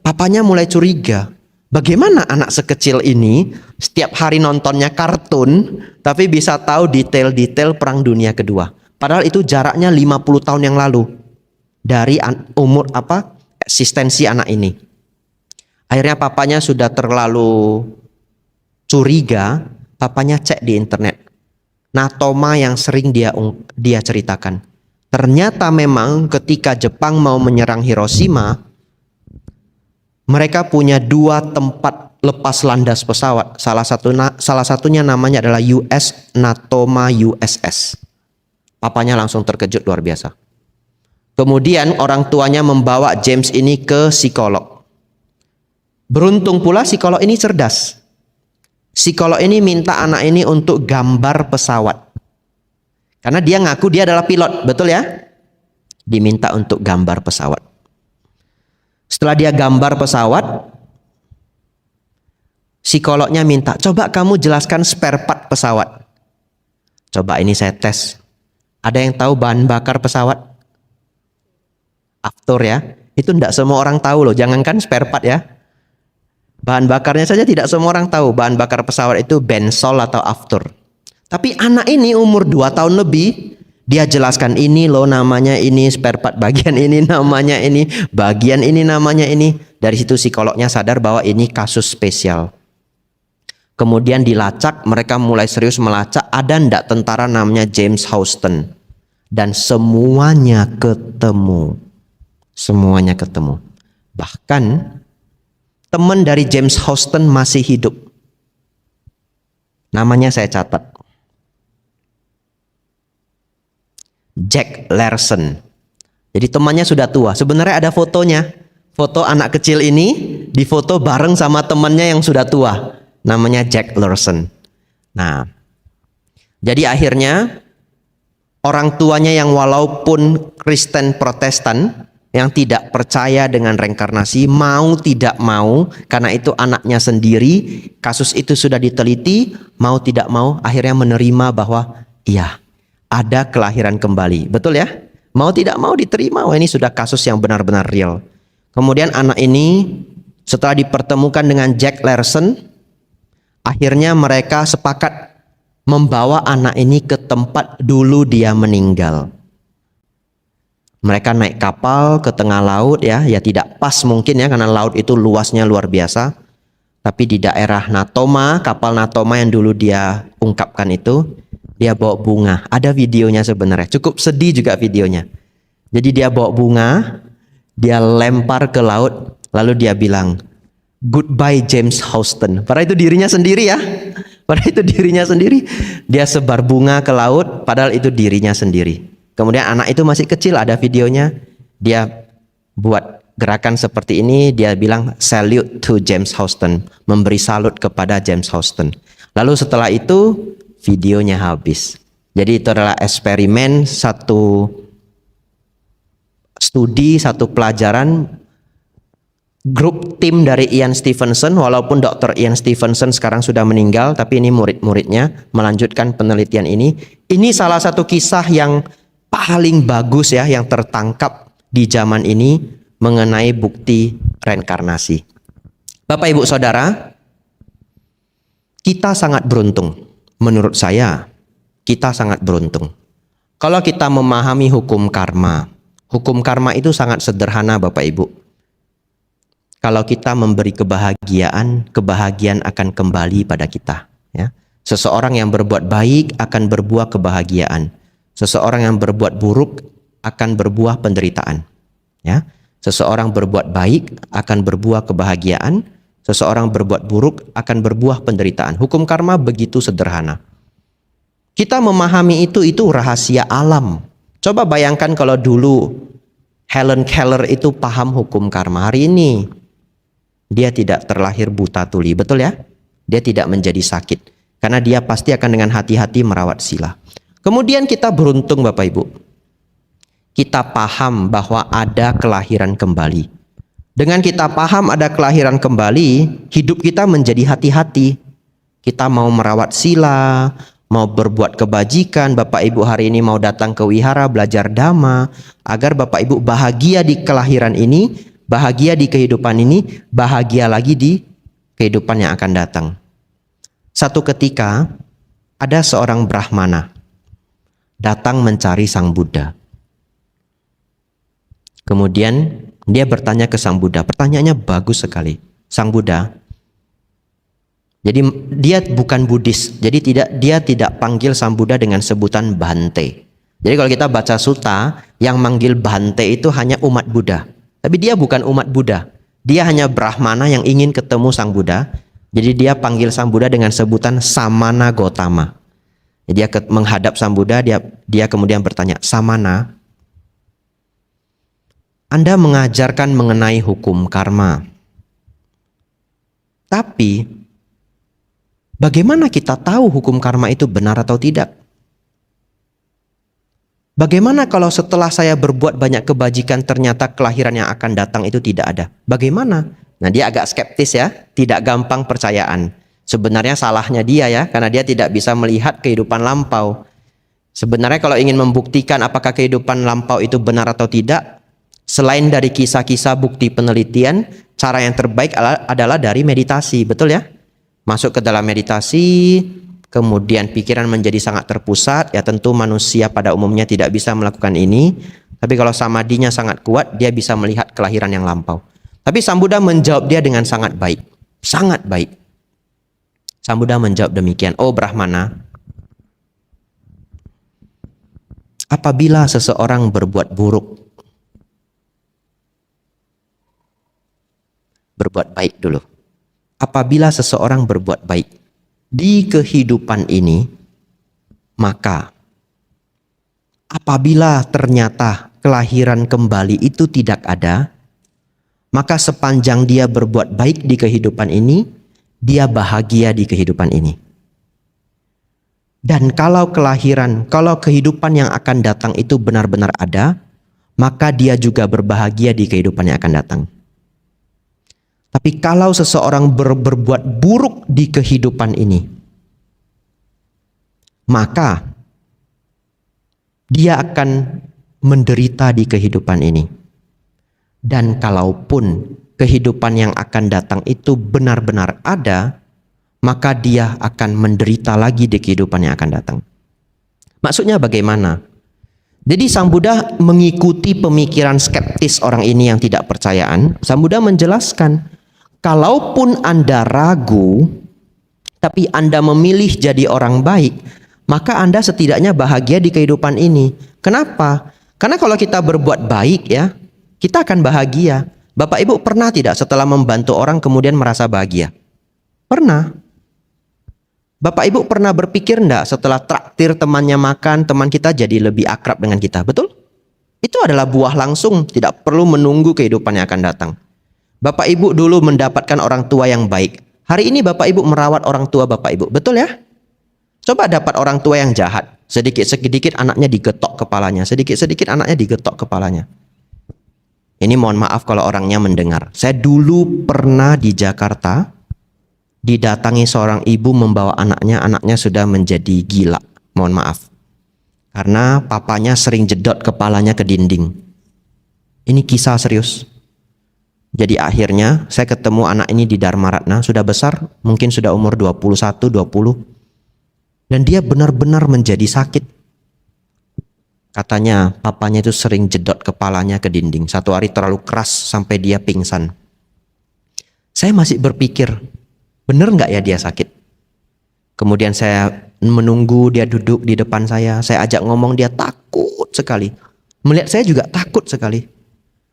Papanya mulai curiga. Bagaimana anak sekecil ini setiap hari nontonnya kartun, tapi bisa tahu detail-detail Perang Dunia Kedua. Padahal itu jaraknya 50 tahun yang lalu. Dari umur eksistensi anak ini. Akhirnya papanya sudah terlalu curiga, papanya cek di internet. Natoma yang sering dia ceritakan. Ternyata memang ketika Jepang mau menyerang Hiroshima, mereka punya 2 tempat lepas landas pesawat. Salah satunya namanya adalah US Natoma USS. Papanya langsung terkejut luar biasa. Kemudian orang tuanya membawa James ini ke psikolog. Beruntung pula psikolog ini cerdas. Psikolog ini minta anak ini untuk gambar pesawat. Karena dia ngaku dia adalah pilot, betul ya? Diminta untuk gambar pesawat. Setelah dia gambar pesawat, psikolognya minta, coba kamu jelaskan spare part pesawat. Coba ini saya tes. Ada yang tahu bahan bakar pesawat? Aftur ya. Itu tidak semua orang tahu loh, jangankan spare part ya. Bahan bakarnya saja tidak semua orang tahu. Bahan bakar pesawat itu bensol atau aftur. Tapi anak ini umur 2 tahun lebih, dia jelaskan ini loh namanya ini, spare part bagian ini namanya ini, bagian ini namanya ini. Dari situ psikolognya sadar bahwa ini kasus spesial. Kemudian dilacak, mereka mulai serius melacak, ada ndak tentara namanya James Houston. Dan semuanya ketemu. Semuanya ketemu. Bahkan teman dari James Houston masih hidup. Namanya saya catat. Jack Larson. Jadi temannya sudah tua. Sebenarnya ada fotonya. Foto anak kecil ini difoto bareng sama temannya yang sudah tua. Namanya Jack Larson. Nah, jadi akhirnya orang tuanya yang walaupun Kristen Protestan, yang tidak percaya dengan reinkarnasi, mau tidak mau, karena itu anaknya sendiri, kasus itu sudah diteliti, mau tidak mau akhirnya menerima bahwa iya, ada kelahiran kembali. Betul ya? Mau tidak mau diterima, wah ini sudah kasus yang benar-benar real. Kemudian anak ini setelah dipertemukan dengan Jack Larson, akhirnya mereka sepakat membawa anak ini ke tempat dulu dia meninggal. Mereka naik kapal ke tengah laut ya tidak pas mungkin ya karena laut itu luasnya luar biasa. Tapi di daerah Natoma, kapal Natoma yang dulu dia ungkapkan itu, dia bawa bunga. Ada videonya sebenarnya, cukup sedih juga videonya. Jadi dia bawa bunga, dia lempar ke laut, lalu dia bilang, "Goodbye James Houston." Padahal itu dirinya sendiri ya. Padahal itu dirinya sendiri. Dia sebar bunga ke laut, padahal itu dirinya sendiri. Kemudian anak itu masih kecil, ada videonya. Dia buat gerakan seperti ini, dia bilang salute to James Houston, memberi salut kepada James Houston. Lalu setelah itu videonya habis. Jadi itu adalah eksperimen, satu studi, satu pelajaran grup tim dari Ian Stevenson. Walaupun Dr. Ian Stevenson sekarang sudah meninggal, tapi ini murid-muridnya melanjutkan penelitian ini. Ini salah satu kisah yang paling bagus ya, yang tertangkap di zaman ini mengenai bukti reinkarnasi. Bapak Ibu Saudara, kita sangat beruntung. Menurut saya, kita sangat beruntung. Kalau kita memahami hukum karma itu sangat sederhana Bapak Ibu. Kalau kita memberi kebahagiaan, kebahagiaan akan kembali pada kita. Ya. Seseorang yang berbuat baik akan berbuah kebahagiaan. Seseorang yang berbuat buruk akan berbuah penderitaan. Ya. Seseorang berbuat baik akan berbuah kebahagiaan. Seseorang berbuat buruk akan berbuah penderitaan. Hukum karma begitu sederhana. Kita memahami itu rahasia alam. Coba bayangkan kalau dulu Helen Keller itu paham hukum karma. Hari ini dia tidak terlahir buta tuli, betul ya? Dia tidak menjadi sakit. Karena dia pasti akan dengan hati-hati merawat sila. Kemudian kita beruntung Bapak Ibu. Kita paham bahwa ada kelahiran kembali. Dengan kita paham ada kelahiran kembali, hidup kita menjadi hati-hati. Kita mau merawat sila, mau berbuat kebajikan. Bapak Ibu hari ini mau datang ke wihara belajar dhamma, agar Bapak Ibu bahagia di kelahiran ini, bahagia di kehidupan ini, bahagia lagi di kehidupan yang akan datang. Satu ketika ada seorang Brahmana datang mencari Sang Buddha. Kemudian dia bertanya ke Sang Buddha. Pertanyaannya bagus sekali. Sang Buddha, jadi dia bukan Buddhis. Jadi dia tidak panggil Sang Buddha dengan sebutan Bhante. Jadi kalau kita baca sutta, yang manggil Bhante itu hanya umat Buddha. Tapi dia bukan umat Buddha. Dia hanya Brahmana yang ingin ketemu Sang Buddha. Jadi dia panggil Sang Buddha dengan sebutan Samana Gotama. Dia menghadap Sang Buddha, dia kemudian bertanya, "Samana, Anda mengajarkan mengenai hukum karma. Tapi bagaimana kita tahu hukum karma itu benar atau tidak? Bagaimana kalau setelah saya berbuat banyak kebajikan ternyata kelahiran yang akan datang itu tidak ada? Bagaimana?" Nah, dia agak skeptis ya, tidak gampang percayaan. Sebenarnya salahnya dia ya, karena dia tidak bisa melihat kehidupan lampau. Sebenarnya kalau ingin membuktikan apakah kehidupan lampau itu benar atau tidak, Selain dari kisah-kisah bukti penelitian, cara yang terbaik adalah dari meditasi, betul ya? Masuk ke dalam meditasi, kemudian pikiran menjadi sangat terpusat, ya tentu manusia pada umumnya tidak bisa melakukan ini, tapi kalau samadinya sangat kuat, dia bisa melihat kelahiran yang lampau. Tapi Sang Buddha menjawab dia dengan sangat baik, sangat baik. Sang Buddha menjawab demikian, "Oh Brahmana, apabila seseorang berbuat baik dulu. Apabila seseorang berbuat baik di kehidupan ini, maka apabila ternyata kelahiran kembali itu tidak ada, maka sepanjang dia berbuat baik di kehidupan ini, dia bahagia di kehidupan ini. Dan kalau kehidupan yang akan datang itu benar-benar ada, maka dia juga berbahagia di kehidupan yang akan datang. Tapi kalau seseorang berbuat buruk di kehidupan ini, maka dia akan menderita di kehidupan ini. Dan kalaupun kehidupan yang akan datang itu benar-benar ada, maka dia akan menderita lagi di kehidupan yang akan datang. Maksudnya bagaimana? Jadi Sang Buddha mengikuti pemikiran skeptis orang ini yang tidak percayaan. Sang Buddha menjelaskan, kalaupun Anda ragu, tapi Anda memilih jadi orang baik, maka Anda setidaknya bahagia di kehidupan ini. Kenapa? Karena kalau kita berbuat baik ya, kita akan bahagia. Bapak Ibu pernah tidak setelah membantu orang kemudian merasa bahagia? Pernah. Bapak Ibu pernah berpikir enggak setelah traktir temannya makan, teman kita jadi lebih akrab dengan kita? Betul? Itu adalah buah langsung, tidak perlu menunggu kehidupan yang akan datang. Bapak Ibu dulu mendapatkan orang tua yang baik. Hari ini Bapak Ibu merawat orang tua Bapak Ibu. Betul ya? Coba dapat orang tua yang jahat. Sedikit-sedikit anaknya digetok kepalanya. Sedikit-sedikit anaknya digetok kepalanya. Ini mohon maaf kalau orangnya mendengar. Saya dulu pernah di Jakarta, didatangi seorang ibu membawa anaknya sudah menjadi gila. Mohon maaf. Karena papanya sering jedot kepalanya ke dinding. Ini kisah serius. Jadi akhirnya saya ketemu anak ini di Dharma Ratna, sudah besar, mungkin sudah umur 21, 20. Dan dia benar-benar menjadi sakit. Katanya papanya itu sering jedot kepalanya ke dinding. Satu hari terlalu keras sampai dia pingsan. Saya masih berpikir, benar nggak ya dia sakit? Kemudian saya menunggu dia duduk di depan saya ajak ngomong, dia takut sekali. Melihat saya juga takut sekali.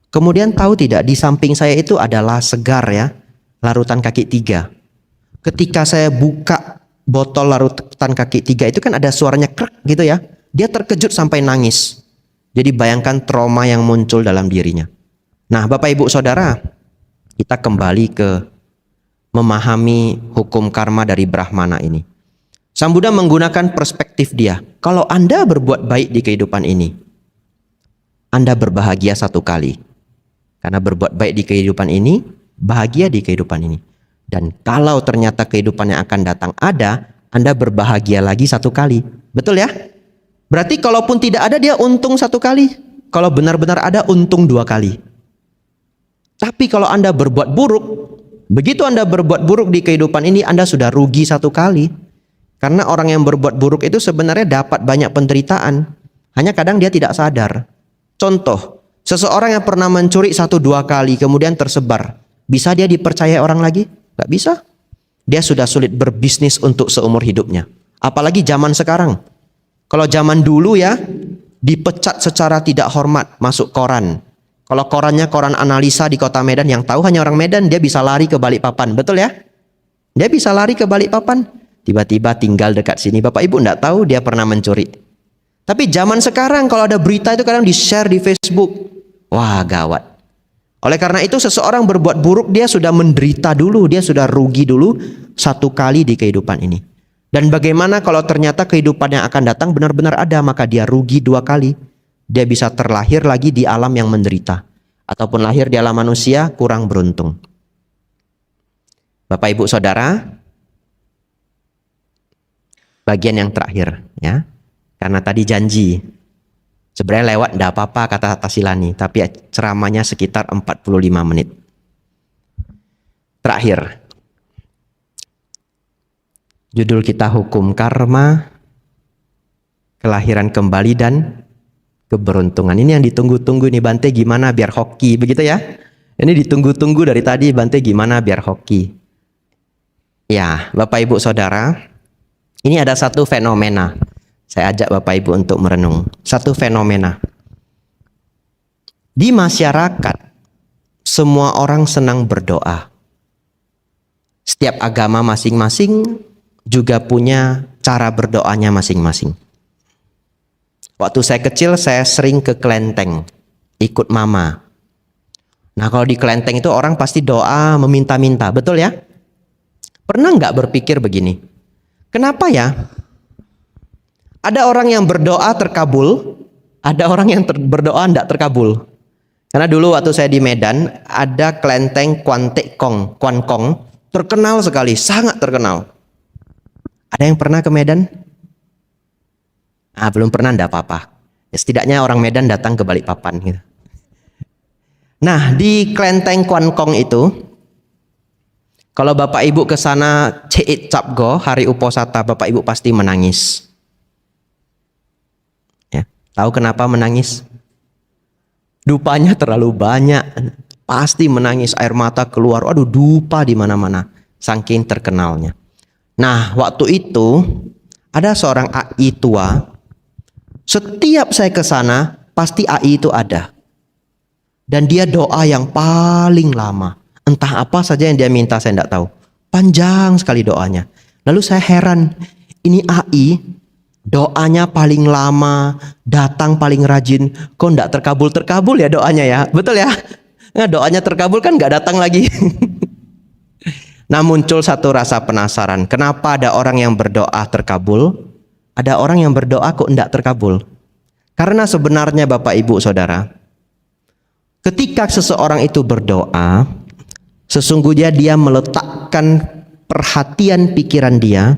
Kemudian tahu tidak, di samping saya itu adalah segar ya, larutan kaki 3. Ketika saya buka botol larutan kaki 3 itu kan ada suaranya krek gitu ya. Dia terkejut sampai nangis. Jadi bayangkan trauma yang muncul dalam dirinya. Nah Bapak Ibu Saudara, kita kembali ke memahami hukum karma dari Brahmana ini. Sang Buddha menggunakan perspektif dia. Kalau Anda berbuat baik di kehidupan ini, Anda berbahagia satu kali. Karena berbuat baik di kehidupan ini, bahagia di kehidupan ini. Dan kalau ternyata kehidupan yang akan datang ada, Anda berbahagia lagi satu kali. Betul ya? Berarti kalaupun tidak ada, dia untung satu kali. Kalau benar-benar ada, untung 2 kali. Tapi kalau Anda berbuat buruk, begitu Anda berbuat buruk di kehidupan ini, Anda sudah rugi 1 kali. Karena orang yang berbuat buruk itu sebenarnya dapat banyak penderitaan. Hanya kadang dia tidak sadar. Contoh, seseorang yang pernah mencuri 1-2 kali kemudian tersebar, bisa dia dipercaya orang lagi? Gak bisa. Dia sudah sulit berbisnis untuk seumur hidupnya. Apalagi zaman sekarang. Kalau zaman dulu ya, dipecat secara tidak hormat, masuk koran. Kalau korannya koran analisa di kota Medan, yang tahu hanya orang Medan, dia bisa lari ke Balikpapan. Betul ya? Dia bisa lari ke Balikpapan. Tiba-tiba tinggal dekat sini. Bapak Ibu enggak tahu dia pernah mencuri. Tapi zaman sekarang kalau ada berita itu kadang di-share di Facebook. Wah, gawat. Oleh karena itu seseorang berbuat buruk, dia sudah menderita dulu, dia sudah rugi dulu 1 kali di kehidupan ini. Dan bagaimana kalau ternyata kehidupan yang akan datang benar-benar ada, maka dia rugi 2 kali. Dia bisa terlahir lagi di alam yang menderita. Ataupun lahir di alam manusia, kurang beruntung. Bapak Ibu Saudara, bagian yang terakhir ya. Karena tadi janji, Sebenarnya lewat enggak apa-apa kata Tasilani, tapi ceramahnya sekitar 45 menit. Terakhir, judul kita hukum karma, kelahiran kembali dan keberuntungan. Ini yang ditunggu-tunggu nih, Bante gimana biar hoki, begitu ya? Ini ditunggu-tunggu dari tadi, Bante gimana biar hoki. Ya, Bapak Ibu Saudara, ini ada satu fenomena. Saya ajak Bapak Ibu untuk merenung. Satu fenomena. Di masyarakat, semua orang senang berdoa. Setiap agama masing-masing juga punya cara berdoanya masing-masing. Waktu saya kecil, saya sering ke kelenteng, ikut mama. Nah, kalau di kelenteng itu orang pasti doa meminta-minta, betul ya? Pernah nggak berpikir begini? Kenapa ya? Ada orang yang berdoa terkabul, ada orang yang berdoa tidak terkabul. Karena dulu waktu saya di Medan, ada kelenteng Kuan Kong, terkenal sekali, sangat terkenal. Ada yang pernah ke Medan? Belum pernah, enggak apa-apa. Ya, setidaknya orang Medan datang ke Balikpapan gitu. Nah, di kelenteng Kuan Kong itu, kalau Bapak Ibu ke sana Ceit Capgo, hari Uposata, Bapak Ibu pasti menangis. Ya, tahu kenapa menangis? Dupanya terlalu banyak, pasti menangis, air mata keluar. Aduh, dupa di mana-mana, saking terkenalnya. Nah, waktu itu ada seorang AI tua. Setiap saya ke sana, pasti AI itu ada. Dan dia doa yang paling lama. Entah apa saja yang dia minta, saya tidak tahu. Panjang sekali doanya. Lalu saya heran, ini AI doanya paling lama, datang paling rajin. Kok tidak terkabul-terkabul ya doanya ya? Betul ya? Nah, doanya terkabul kan nggak datang lagi. Nah, muncul satu rasa penasaran. Kenapa ada orang yang berdoa terkabul? Ada orang yang berdoa kok tidak terkabul? Karena sebenarnya Bapak Ibu Saudara, ketika seseorang itu berdoa, sesungguhnya dia meletakkan perhatian pikiran dia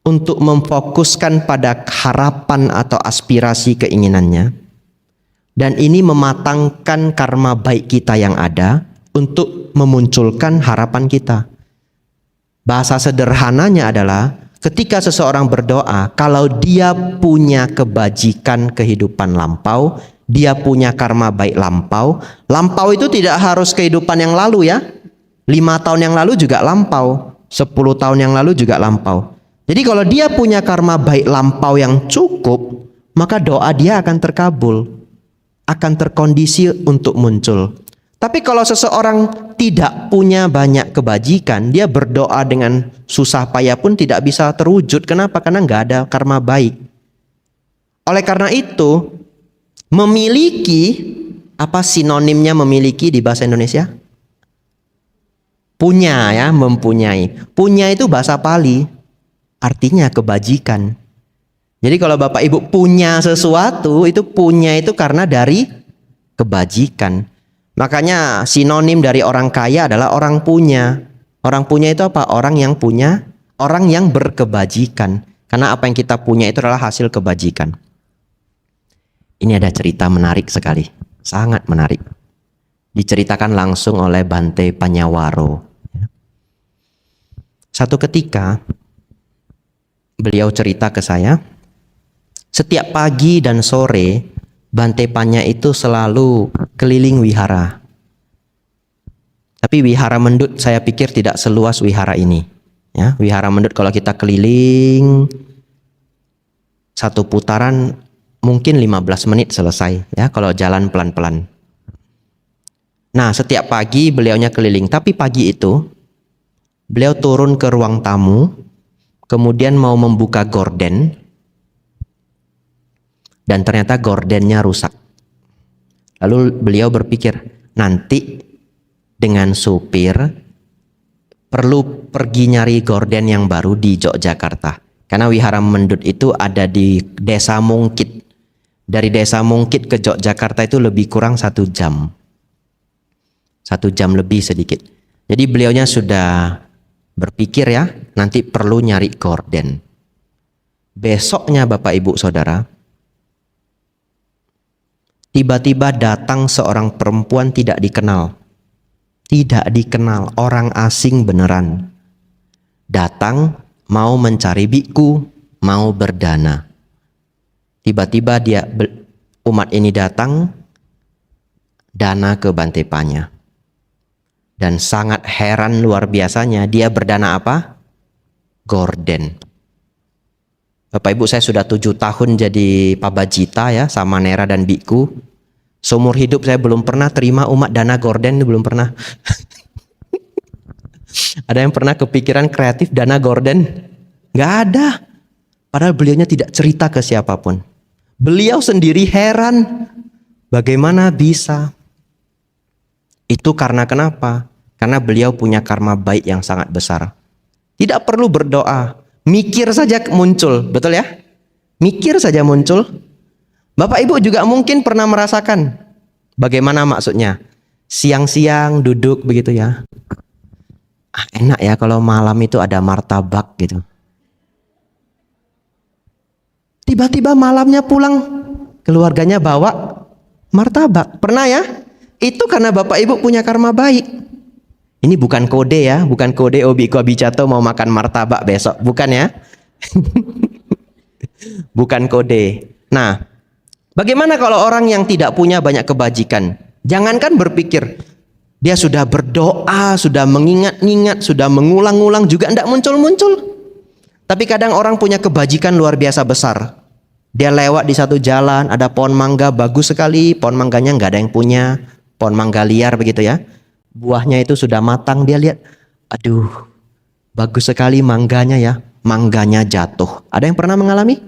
untuk memfokuskan pada harapan atau aspirasi keinginannya. Dan ini mematangkan karma baik kita yang ada untuk memunculkan harapan kita. Bahasa sederhananya adalah ketika seseorang berdoa, kalau dia punya kebajikan kehidupan lampau, dia punya karma baik lampau. Lampau itu tidak harus kehidupan yang lalu ya. 5 tahun yang lalu juga lampau. 10 tahun yang lalu juga lampau. Jadi kalau dia punya karma baik lampau yang cukup, maka doa dia akan terkabul. Akan terkondisi untuk muncul. Tapi kalau seseorang tidak punya banyak kebajikan, dia berdoa dengan susah payah pun tidak bisa terwujud. Kenapa? Karena nggak ada karma baik. Oleh karena itu, memiliki, apa sinonimnya memiliki di bahasa Indonesia? Punya ya, mempunyai. Punya itu bahasa Pali, artinya kebajikan. Jadi kalau Bapak Ibu punya sesuatu, itu punya itu karena dari kebajikan. Makanya sinonim dari orang kaya adalah orang punya. Orang punya itu apa? Orang yang punya, orang yang berkebajikan. Karena apa yang kita punya itu adalah hasil kebajikan. Ini ada cerita menarik sekali, sangat menarik. Diceritakan langsung oleh Bante Panyawaro. Satu ketika beliau cerita ke saya, setiap pagi dan sore Bante Panya itu selalu keliling wihara. Tapi wihara Mendut saya pikir tidak seluas wihara ini. Ya, wihara Mendut kalau kita keliling satu putaran mungkin 15 menit selesai ya kalau jalan pelan-pelan. Nah, setiap pagi beliaunya keliling, tapi pagi itu beliau turun ke ruang tamu, kemudian mau membuka gorden. Dan ternyata gordennya rusak. Lalu beliau berpikir, nanti dengan supir perlu pergi nyari gorden yang baru di Yogyakarta. Karena wihara Mendut itu ada di Desa Mungkit. Dari Desa Mungkit ke Yogyakarta itu lebih kurang 1 jam. 1 jam lebih sedikit. Jadi beliaunya sudah berpikir ya, nanti perlu nyari gorden. Besoknya Bapak Ibu Saudara, Tiba-tiba datang seorang perempuan tidak dikenal. Tidak dikenal, orang asing beneran. Datang mau mencari biku, mau berdana. Tiba-tiba umat ini datang, dana ke Bantepanya. Dan sangat heran luar biasanya, dia berdana apa? Gorden. Bapak Ibu, saya sudah 7 tahun jadi pabajita ya, sama Nera dan biku. Seumur hidup saya belum pernah terima umat dana gorden, belum pernah. Ada yang pernah kepikiran kreatif dana gorden? Gak ada. Padahal beliaunya tidak cerita ke siapapun. Beliau sendiri heran bagaimana bisa. Itu karena kenapa? Karena beliau punya karma baik yang sangat besar. Tidak perlu berdoa, mikir saja muncul, betul ya? Mikir saja muncul. Bapak Ibu juga mungkin pernah merasakan. Bagaimana maksudnya? Siang-siang duduk begitu ya. Enak ya kalau malam itu ada martabak gitu. Tiba-tiba malamnya pulang, keluarganya bawa martabak. Pernah ya? Itu karena Bapak Ibu punya karma baik. Ini bukan kode ya, bukan kode Biku Abicato mau makan martabak besok, bukan ya? Bukan kode. Nah, bagaimana kalau orang yang tidak punya banyak kebajikan? Jangankan berpikir, dia sudah berdoa, sudah mengingat-ingat, sudah mengulang-ulang juga tidak muncul-muncul. Tapi kadang orang punya kebajikan luar biasa besar. Dia lewat di satu jalan, ada pohon mangga bagus sekali, pohon mangganya nggak ada yang punya, pohon mangga liar begitu ya. Buahnya itu sudah matang, dia lihat, aduh, bagus sekali mangganya ya, mangganya jatuh. Ada yang pernah mengalami?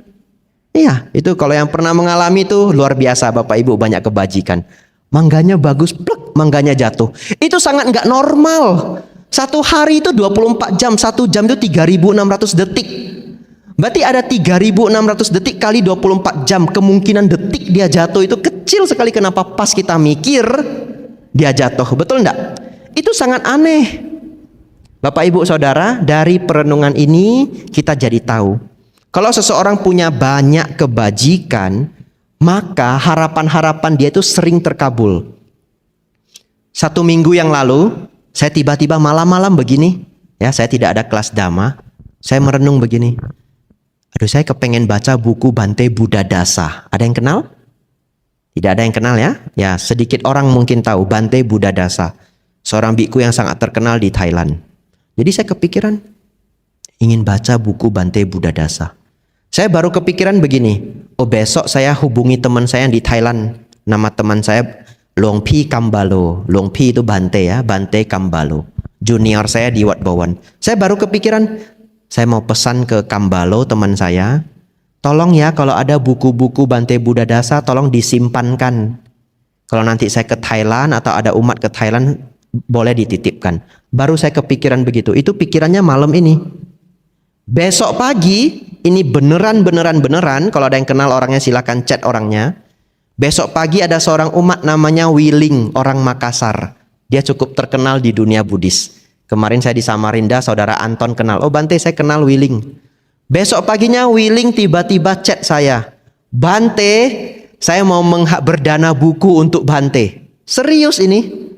Iya, itu kalau yang pernah mengalami itu luar biasa Bapak Ibu, banyak kebajikan. Mangganya bagus, plek, mangganya jatuh. Itu sangat nggak normal. Satu hari itu 24 jam, 1 jam itu 3.600 detik. Berarti ada 3.600 detik kali 24 jam. Kemungkinan detik dia jatuh itu kecil sekali. Kenapa pas kita mikir dia jatuh, betul enggak? Itu sangat aneh. Bapak Ibu Saudara, dari perenungan ini kita jadi tahu, kalau seseorang punya banyak kebajikan, maka harapan-harapan dia itu sering terkabul. 1 minggu yang lalu, saya tiba-tiba malam-malam begini, ya, saya tidak ada kelas dhamma, saya merenung begini. Aduh, saya kepengen baca buku Bante Buddha Dasa. Ada yang kenal? Tidak ada yang kenal ya? Ya, sedikit orang mungkin tahu Bante Buddha Dasa, seorang biku yang sangat terkenal di Thailand. Jadi saya kepikiran ingin baca buku Bante Buddha Dasa. Saya baru kepikiran begini, oh besok saya hubungi teman saya yang di Thailand. Nama teman saya Luang Pi Kambalo. Luang Pi itu Bante ya, Bante Kambalo. Junior saya di Wat Bowen. Saya baru kepikiran, saya mau pesan ke Kambalo teman saya, tolong ya kalau ada buku-buku Bante Buddha Dasa tolong disimpankan. Kalau nanti saya ke Thailand atau ada umat ke Thailand boleh dititipkan. Baru saya kepikiran begitu. Itu pikirannya malam ini. Besok pagi ini beneran kalau ada yang kenal orangnya silakan chat orangnya. Besok pagi ada seorang umat namanya Wiling, orang Makassar. Dia cukup terkenal di dunia Buddhis. Kemarin saya di Samarinda, saudara Anton kenal. Oh Bante, saya kenal Wiling. Besok paginya Wiling tiba-tiba chat saya. Bante, saya mau berdana buku untuk Bante. Serius ini.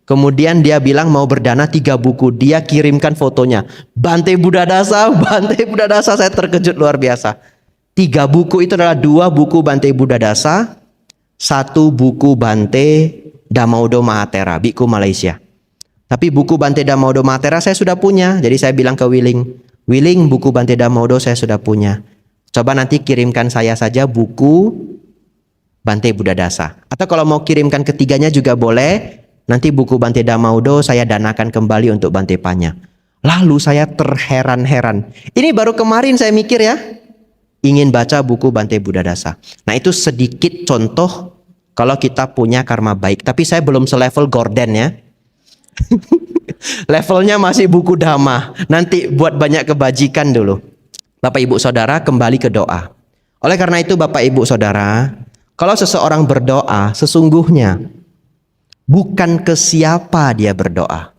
Kemudian dia bilang mau berdana 3 buku. Dia kirimkan fotonya. Bante Buddha Dasa, Bante Buddha Dasa. Saya terkejut luar biasa. 3 buku itu adalah 2 buku Bante Buddha Dasa, 1 buku Bante Dhammaudho Mahathera, biku Malaysia. Tapi buku Bante Dhammaudho Mahathera saya sudah punya. Jadi saya bilang ke Wiling, Wiling, buku Bante Dhammaudho saya sudah punya. Coba nanti kirimkan saya saja buku Bante Buddha Dasa. Atau kalau mau kirimkan ketiganya juga boleh. Nanti buku Bante Dhammaudho saya danakan kembali untuk Bante Panya. Lalu saya terheran-heran. Ini baru kemarin saya mikir ya, ingin baca buku Bante Buddha Dasa. Nah itu sedikit contoh kalau kita punya karma baik. Tapi saya belum selevel Gorden ya. Levelnya masih buku Dhamma. Nanti buat banyak kebajikan dulu. Bapak Ibu Saudara, kembali ke doa. Oleh karena itu Bapak Ibu Saudara, kalau seseorang berdoa, sesungguhnya bukan ke siapa dia berdoa.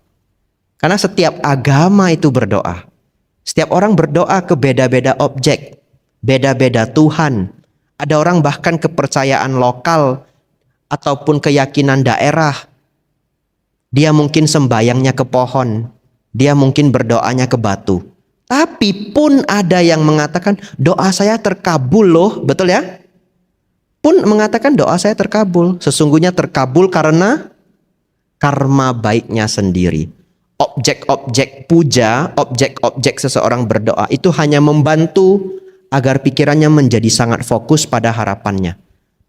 Karena setiap agama itu berdoa. Setiap orang berdoa ke beda-beda objek, beda-beda Tuhan. Ada orang bahkan kepercayaan lokal, ataupun keyakinan daerah. Dia mungkin sembayangnya ke pohon, dia mungkin berdoanya ke batu. Tapi pun ada yang mengatakan doa saya terkabul loh, betul ya? Pun mengatakan doa saya terkabul. Sesungguhnya terkabul karena karma baiknya sendiri. Objek-objek puja, objek-objek seseorang berdoa itu hanya membantu agar pikirannya menjadi sangat fokus pada harapannya.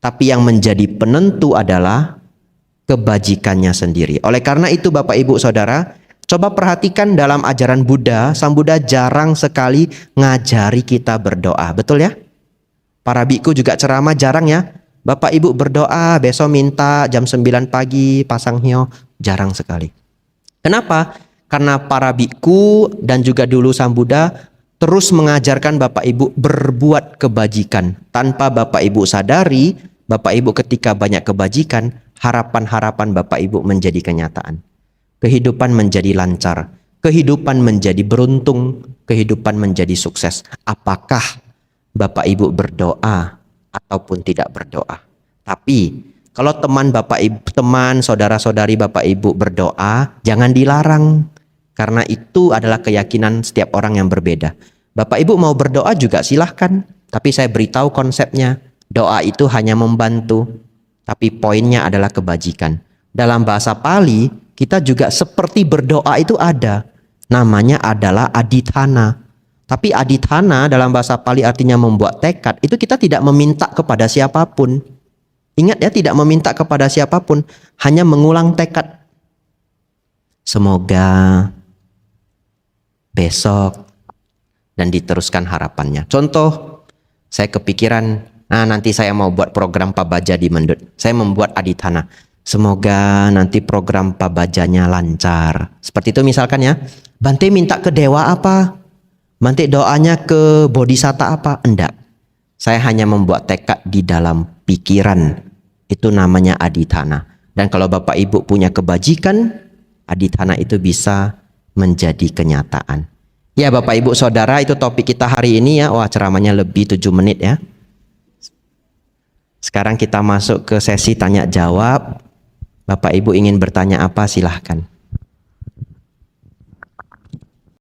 Tapi yang menjadi penentu adalah kebajikannya sendiri. Oleh karena itu Bapak Ibu Saudara, coba perhatikan dalam ajaran Buddha, Sang Buddha jarang sekali ngajari kita berdoa. Betul ya? Para biku juga ceramah jarang ya. Bapak Ibu berdoa, besok minta jam 9 pagi pasang hio. Jarang sekali. Kenapa? Karena para biku dan juga dulu Sang Buddha terus mengajarkan Bapak Ibu berbuat kebajikan. Tanpa Bapak Ibu sadari, Bapak Ibu ketika banyak kebajikan, harapan-harapan Bapak Ibu menjadi kenyataan. Kehidupan menjadi lancar. Kehidupan menjadi beruntung. Kehidupan menjadi sukses. Apakah Bapak Ibu berdoa ataupun tidak berdoa? Tapi kalau teman Bapak Ibu, teman saudara-saudari Bapak Ibu berdoa, jangan dilarang. Karena itu adalah keyakinan setiap orang yang berbeda. Bapak Ibu mau berdoa juga silahkan. Tapi saya beritahu konsepnya. Doa itu hanya membantu. Tapi poinnya adalah kebajikan. Dalam bahasa Pali, kita juga seperti berdoa itu ada. Namanya adalah adithana. Tapi adithana dalam bahasa Pali artinya membuat tekad. Itu kita tidak meminta kepada siapapun. Ingat ya, tidak meminta kepada siapapun. Hanya mengulang tekad. Semoga besok, dan diteruskan harapannya. Contoh, saya kepikiran, nanti saya mau buat program Pabaja di Mendut. Saya membuat adithana. Semoga nanti program Pabajanya lancar. Seperti itu misalkan ya. Bante minta ke dewa apa? Bante doanya ke bodhisatta apa? Enggak. Saya hanya membuat tekad di dalam pikiran. Itu namanya adithana. Dan kalau Bapak Ibu punya kebajikan, adithana itu bisa menjadi kenyataan. Ya Bapak Ibu Saudara, itu topik kita hari ini ya. Wah, ceramahnya lebih 7 menit ya. Sekarang kita masuk ke sesi tanya jawab. Bapak Ibu ingin bertanya apa, silahkan.